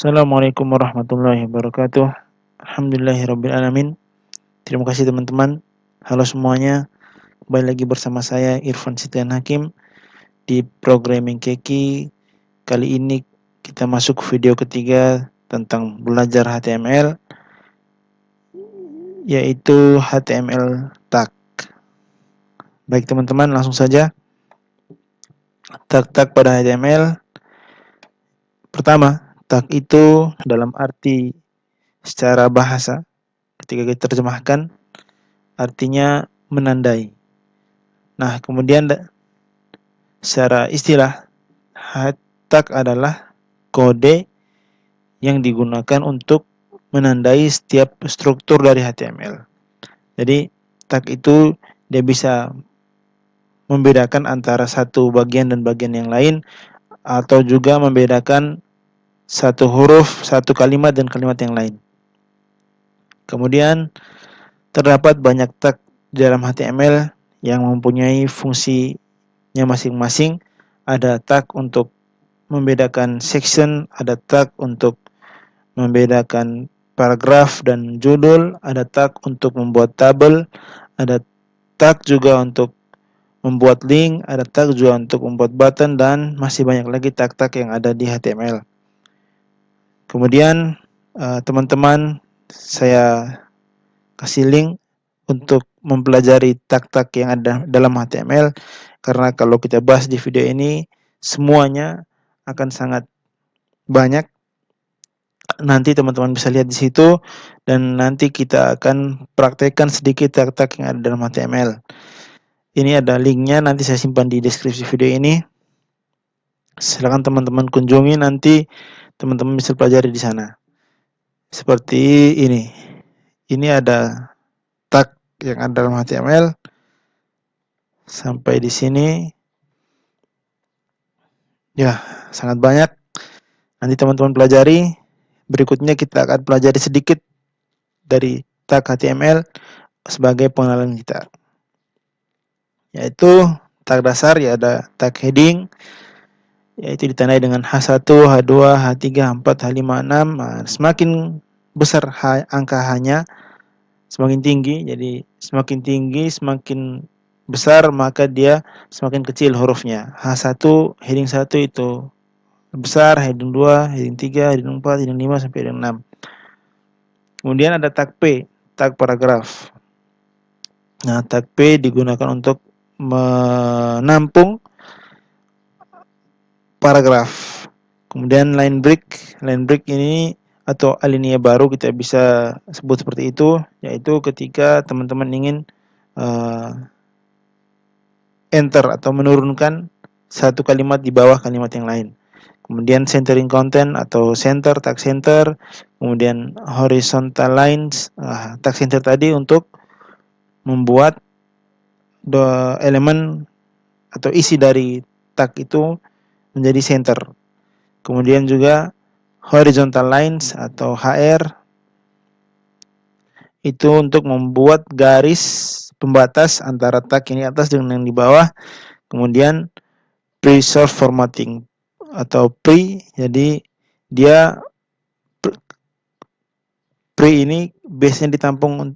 Assalamualaikum warahmatullahi wabarakatuh. Alhamdulillahirrabbilalamin. Terima kasih teman-teman. Halo semuanya. Kembali lagi bersama saya Irfan Sitian Hakim di Programming Keki. Kali ini kita masuk video ketiga tentang belajar HTML, yaitu HTML tag. Baik teman-teman, langsung saja. Tag-tag pada HTML. Pertama, tag itu dalam arti secara bahasa ketika kita terjemahkan artinya menandai. Nah, kemudian secara istilah, tag adalah kode yang digunakan untuk menandai setiap struktur dari HTML. Jadi, tag itu dia bisa membedakan antara satu bagian dan bagian yang lain, atau juga membedakan satu huruf, satu kalimat dan kalimat yang lain. Kemudian, terdapat banyak tag dalam HTML yang mempunyai fungsinya masing-masing. Ada tag untuk membedakan section, ada tag untuk membedakan paragraf dan judul, ada tag untuk membuat tabel, ada tag juga untuk membuat link, ada tag juga untuk membuat button, dan masih banyak lagi tag-tag yang ada di HTML. Kemudian teman-teman, saya kasih link untuk mempelajari tag-tag yang ada dalam HTML, karena kalau kita bahas di video ini semuanya akan sangat banyak. Nanti teman-teman bisa lihat di situ, dan nanti kita akan praktekkan sedikit tag-tag yang ada dalam HTML. Ini ada linknya, nanti saya simpan di deskripsi video ini. Silakan teman-teman kunjungi, nanti teman-teman bisa pelajari di sana. Seperti ini. Ini ada tag yang ada dalam HTML. Sampai di sini. Ya, sangat banyak. Nanti teman-teman pelajari. Berikutnya kita akan pelajari sedikit dari tag HTML sebagai pengenalan kita. Yaitu tag dasar, ya ada tag heading, yaitu ditandai dengan H1, H2, H3, H4, H5, H6. Nah, semakin besar angka H-nya, semakin tinggi. Jadi semakin tinggi, semakin besar, maka dia semakin kecil hurufnya. H1, heading 1 itu besar, heading 2, heading 3, heading 4, heading 5, sampai heading 6. Kemudian ada tag P, tag paragraf. Nah, tag P digunakan untuk menampung paragraf. Kemudian line break ini atau alinea baru kita bisa sebut seperti itu, yaitu ketika teman-teman ingin enter atau menurunkan satu kalimat di bawah kalimat yang lain. Kemudian centering content atau center, tag center. Kemudian horizontal lines, tag center tadi untuk membuat elemen atau isi dari tag itu menjadi center. Kemudian juga horizontal lines atau HR itu untuk membuat garis pembatas antara tag yang di atas dengan yang di bawah. Kemudian pre-source formatting atau pre, jadi dia pre ini biasanya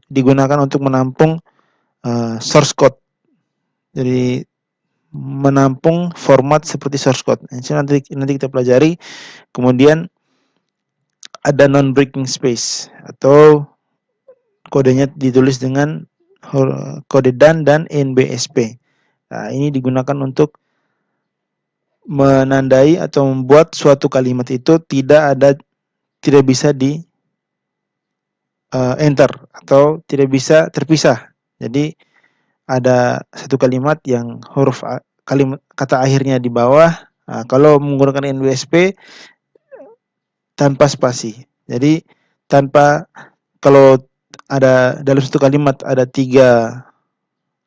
digunakan untuk menampung source code. Jadi menampung format seperti source code. Nanti kita pelajari. Kemudian ada non-breaking space atau kodenya ditulis dengan kode dan NBSP. Nah, ini digunakan untuk menandai atau membuat suatu kalimat itu tidak bisa di enter atau tidak bisa terpisah. Jadi ada satu kalimat yang huruf kata akhirnya di bawah. Nah, kalau menggunakan NBSP tanpa spasi. Jadi kalau ada dalam satu kalimat ada 3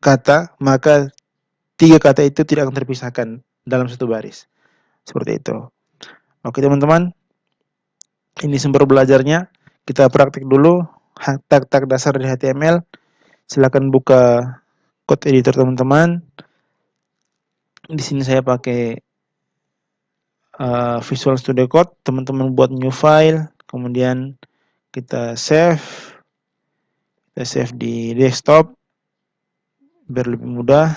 kata, maka 3 kata itu tidak akan terpisahkan dalam satu baris. Seperti itu. Oke teman-teman, ini sumber belajarnya. Kita praktik dulu tag-tag dasar dari HTML. Silakan buka code editor teman-teman. Di sini saya pakai Visual Studio Code, teman-teman buat new file, kemudian kita save di desktop biar lebih mudah.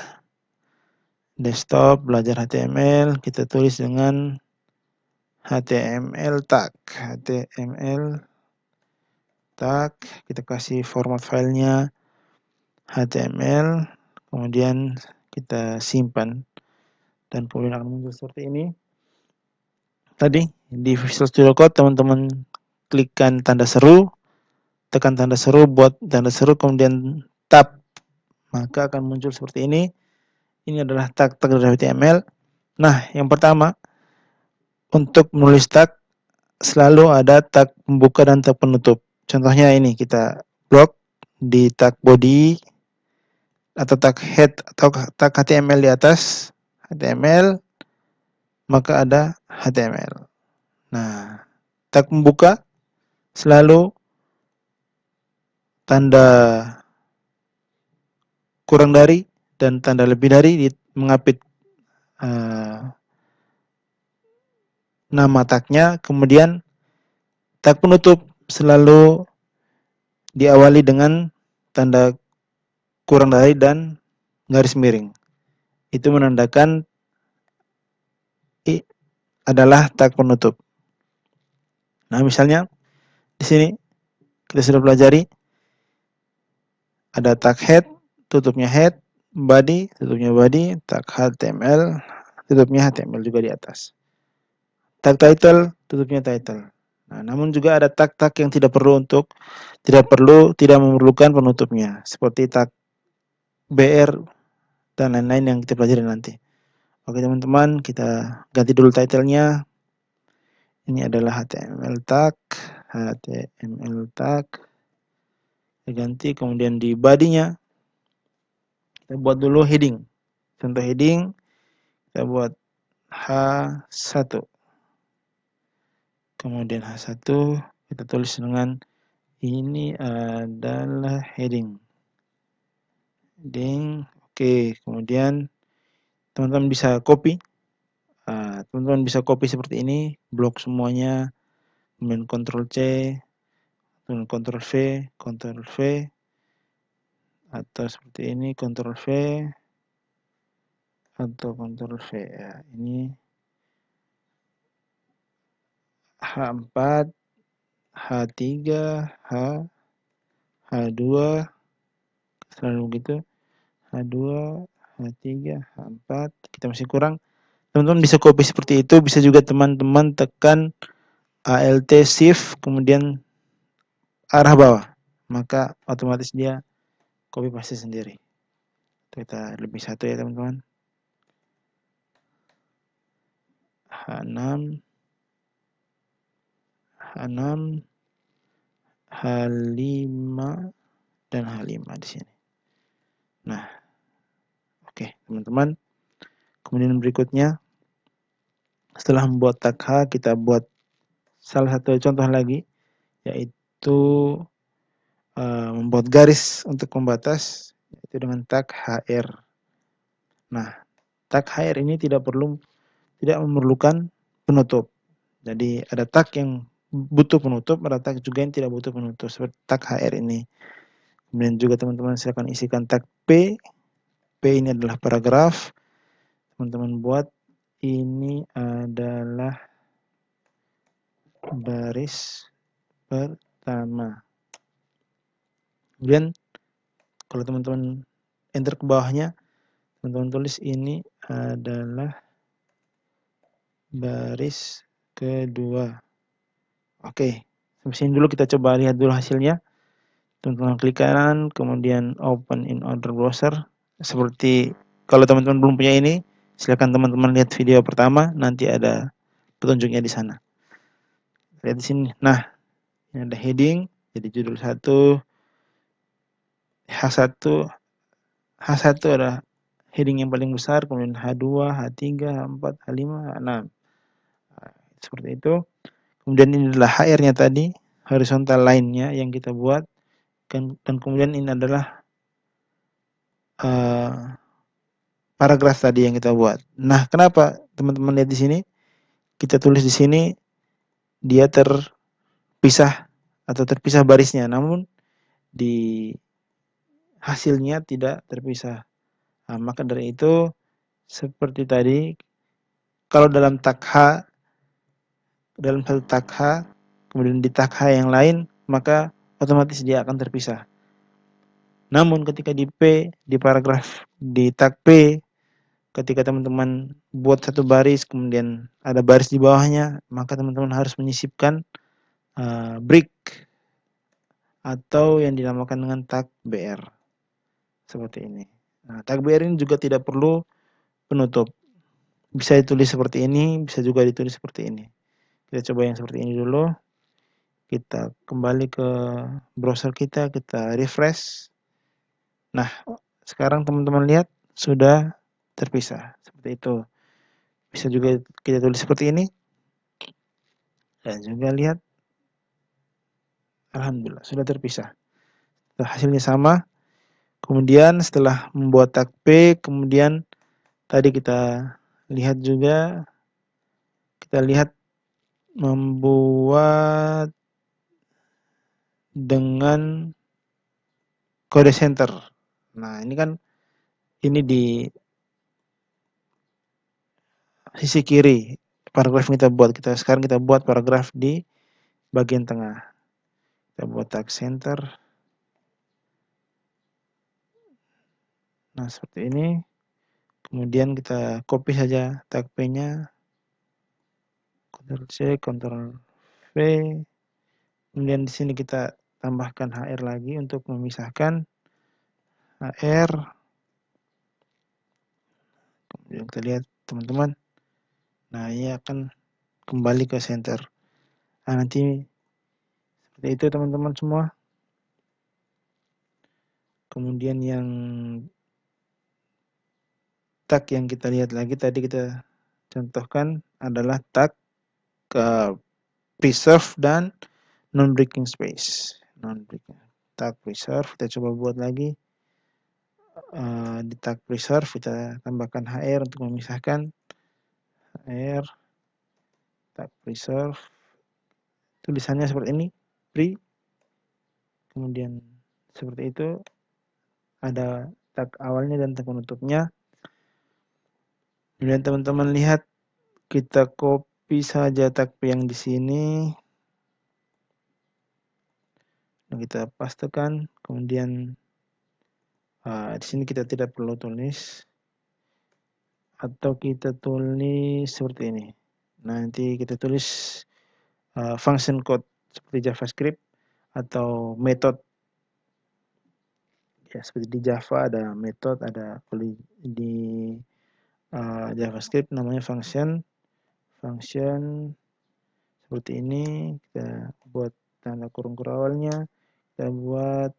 Desktop belajar HTML, kita tulis dengan HTML tag, kita kasih format filenya HTML, kemudian kita simpan dan kemudian akan muncul seperti ini. Tadi di Visual Studio Code teman-teman klikkan tanda seru, tekan tanda seru, buat tanda seru, kemudian tab, maka akan muncul seperti ini. Ini adalah tag-tag dari HTML. Nah, yang pertama, untuk menulis tag selalu ada tag pembuka dan tag penutup. Contohnya ini, kita blok di tag body atau tag head atau tag HTML di atas HTML, maka ada HTML. Nah, tag pembuka selalu tanda kurang dari dan tanda lebih dari mengapit nama tagnya. Kemudian tag penutup selalu diawali dengan tanda kurang dari dan garis miring. Itu menandakan adalah tag penutup. Nah, misalnya di sini kita sudah pelajari ada tag head, tutupnya head, body, tutupnya body, tag HTML, tutupnya HTML juga di atas. Tag title, tutupnya title. Nah, namun juga ada tag-tag yang tidak memerlukan penutupnya, seperti tag BR dan lain-lain yang kita pelajari nanti. Oke teman-teman, kita ganti dulu title-nya. Ini adalah HTML tag, kita ganti, kemudian di body-nya kita buat dulu heading. Contoh heading kita buat H1. Kemudian H1 kita tulis dengan ini adalah heading. Oke, kemudian teman-teman bisa copy. Teman-teman bisa copy seperti ini, blok semuanya, kemudian Ctrl C, kemudian Ctrl V, atau seperti ini, Ctrl V, atau Ctrl V. Ya, ini H4, H3, H2, selalu begitu, H2, H3, H4, kita masih kurang. Teman-teman bisa copy seperti itu, bisa juga teman-teman tekan Alt Shift kemudian arah bawah, maka otomatis dia copy paste sendiri. Kita lebih satu ya teman-teman. H6, H5, dan H5 di sini. Nah, oke teman-teman. Kemudian berikutnya, setelah membuat tag H, kita buat salah satu contoh lagi, yaitu membuat garis untuk pembatas, yaitu dengan tag HR. Nah, tag HR ini tidak memerlukan penutup. Jadi ada tag yang butuh penutup, ada tag juga yang tidak butuh penutup, seperti tag HR ini. Kemudian juga teman-teman silakan isikan tag P. P ini adalah paragraf. Teman-teman buat ini adalah baris pertama. Kemudian kalau teman-teman enter ke bawahnya, teman-teman tulis ini adalah baris kedua. Oke, sampai sini dulu, kita coba lihat dulu hasilnya. Teman-teman klik kanan, kemudian open in other browser. Seperti kalau teman-teman belum punya ini, silakan teman-teman lihat video pertama, nanti ada petunjuknya di sana. Lihat di sini. Nah, ini ada heading, jadi judul 1, H1 adalah heading yang paling besar, kemudian H2, H3, H4, H5, H6. Seperti itu. Kemudian ini adalah HR-nya tadi, horizontal line-nya yang kita buat, dan kemudian ini adalah paragraf tadi yang kita buat. Nah, kenapa teman-teman lihat di sini? kita tulis di sini dia terpisah atau terpisah barisnya, namun di hasilnya tidak terpisah. Nah, maka dari itu seperti tadi, kalau dalam takha, dalam satu takha, kemudian di takha yang lain, maka otomatis dia akan terpisah. Namun ketika di P, di paragraf di tag P, ketika teman-teman buat satu baris, kemudian ada baris di bawahnya, maka teman-teman harus menyisipkan break atau yang dinamakan dengan tag BR. Seperti ini. Nah, tag BR ini juga tidak perlu penutup. Bisa ditulis seperti ini, bisa juga ditulis seperti ini. Kita coba yang seperti ini dulu. Kita kembali ke browser kita refresh. Nah, sekarang teman-teman lihat sudah terpisah. Seperti itu. Bisa juga kita tulis seperti ini. Dan juga lihat, alhamdulillah sudah terpisah. Hasilnya sama. Kemudian setelah membuat tag P, kemudian tadi kita lihat juga, kita lihat membuat dengan kode center. Nah, ini kan ini di sisi kiri paragraf yang kita buat. Sekarang kita buat paragraf di bagian tengah. Kita buat tag center. Nah, seperti ini. Kemudian kita copy saja tag P-nya. Ctrl C, Ctrl V. Kemudian di sini kita tambahkan HR lagi untuk memisahkan HR. Kemudian kita lihat teman-teman. Nah, ini akan kembali ke center. Nah, nanti seperti itu teman-teman semua. Kemudian yang tag yang kita lihat lagi tadi kita contohkan adalah tag preserve dan non-breaking space. Non-breaking. Tag preserve kita coba buat lagi. Di tag preserve kita tambahkan HR untuk memisahkan. HR tag preserve. Tulisannya seperti ini, pre. Kemudian seperti itu. Ada tag awalnya dan tag penutupnya. Kemudian teman-teman lihat, kita copy saja tag P yang di sini. Dan kita pastekan. Kemudian di sini kita tidak perlu tulis. Atau kita tulis seperti ini. Nanti kita tulis function code seperti JavaScript atau method. Ya, seperti di Java ada method, ada di JavaScript namanya function seperti ini. Kita buat tanda kurung awalnya, kita buat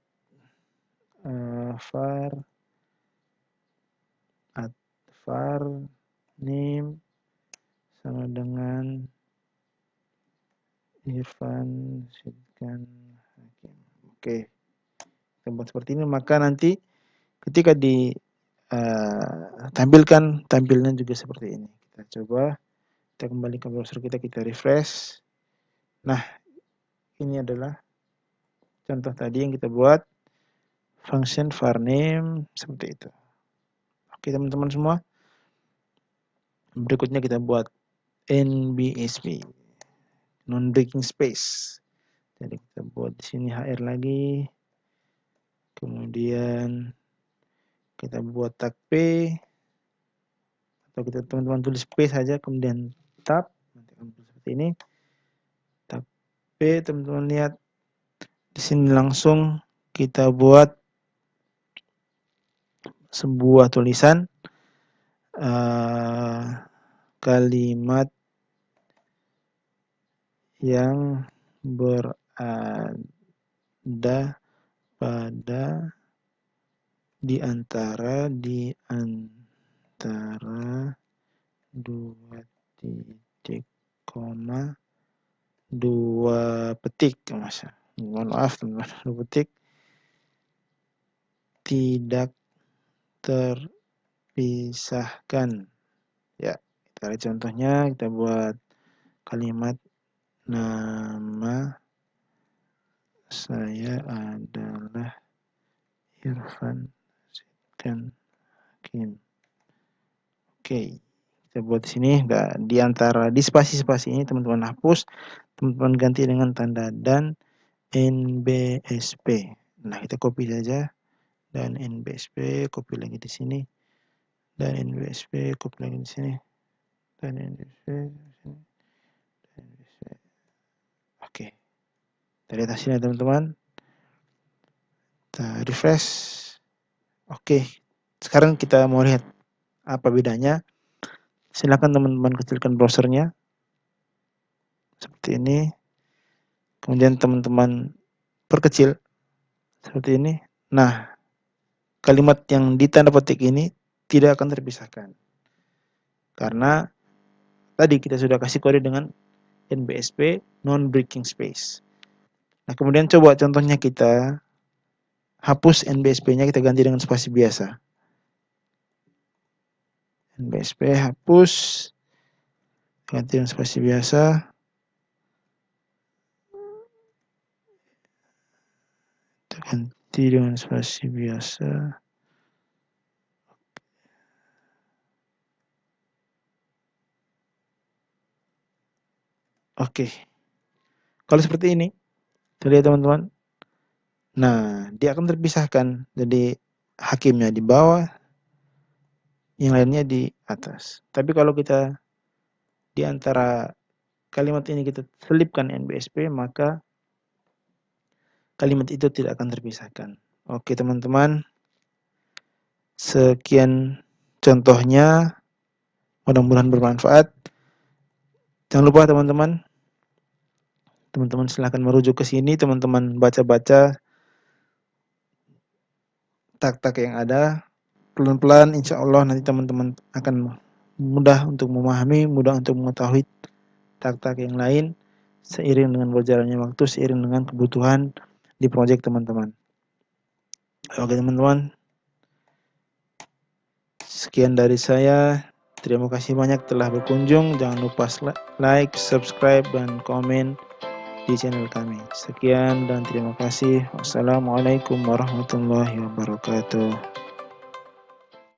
var name sama dengan Irfan Sidkan Hakim. Oke, kita buat seperti ini, maka nanti ketika tampilkan, tampilnya juga seperti ini. Kita coba, kita kembali ke browser kita refresh. Nah, ini adalah contoh tadi yang kita buat, function var name seperti itu. Oke teman-teman semua, berikutnya kita buat NBSP, non-breaking space. Jadi kita buat di sini HR lagi, kemudian kita buat tag P, atau kita teman-teman tulis P saja, kemudian tab, nanti akan seperti ini. Tab P, teman-teman lihat di sini langsung kita buat sebuah tulisan kalimat yang berada pada di antara dua titik koma dua petik, mohon maaf teman-teman, dua petik, tidak terpisahkan. Ya, kita lihat contohnya, kita buat kalimat nama saya adalah Irfan Sidkan Hakim. Oke, kita buat di sini. Nah, di antara di spasi-spasi ini teman-teman hapus, teman-teman ganti dengan tanda dan NBSP. Nah, kita copy saja dan NBSP, copy lagi di sini dan NBSP, copy lagi di sini dan NBSP di sini. Oke, kita lihat hasilnya teman-teman. Kita refresh. Oke, sekarang kita mau lihat apa bedanya. Silakan teman-teman kecilkan browsernya seperti ini. Kemudian teman-teman perkecil seperti ini. Nah, kalimat yang ditanda petik ini tidak akan terpisahkan. Karena tadi kita sudah kasih kode dengan NBSP, non-breaking space. Nah, kemudian coba contohnya kita hapus NBSP-nya, kita ganti dengan spasi biasa. NBSP hapus, ganti dengan spasi biasa. Kita ganti dengan spasi biasa. Oke. Kalau seperti ini, lihat teman-teman. Nah, dia akan terpisahkan. Jadi hakimnya di bawah, yang lainnya di atas. Tapi kalau kita di antara kalimat ini kita selipkan NBSP, maka kalimat itu tidak akan terpisahkan. Oke teman-teman, sekian contohnya, mudah-mudahan bermanfaat. Jangan lupa teman-teman silahkan merujuk ke sini, teman-teman baca-baca tak-tak yang ada. Pelan-pelan insya Allah nanti teman-teman akan mudah untuk memahami, mudah untuk mengetahui tak-tak yang lain seiring dengan berjalannya waktu, seiring dengan kebutuhan di proyek teman-teman. Oke teman-teman, sekian dari saya. Terima kasih banyak telah berkunjung. Jangan lupa like, subscribe, dan komen di channel kami. Sekian dan terima kasih. Wassalamualaikum warahmatullahi wabarakatuh.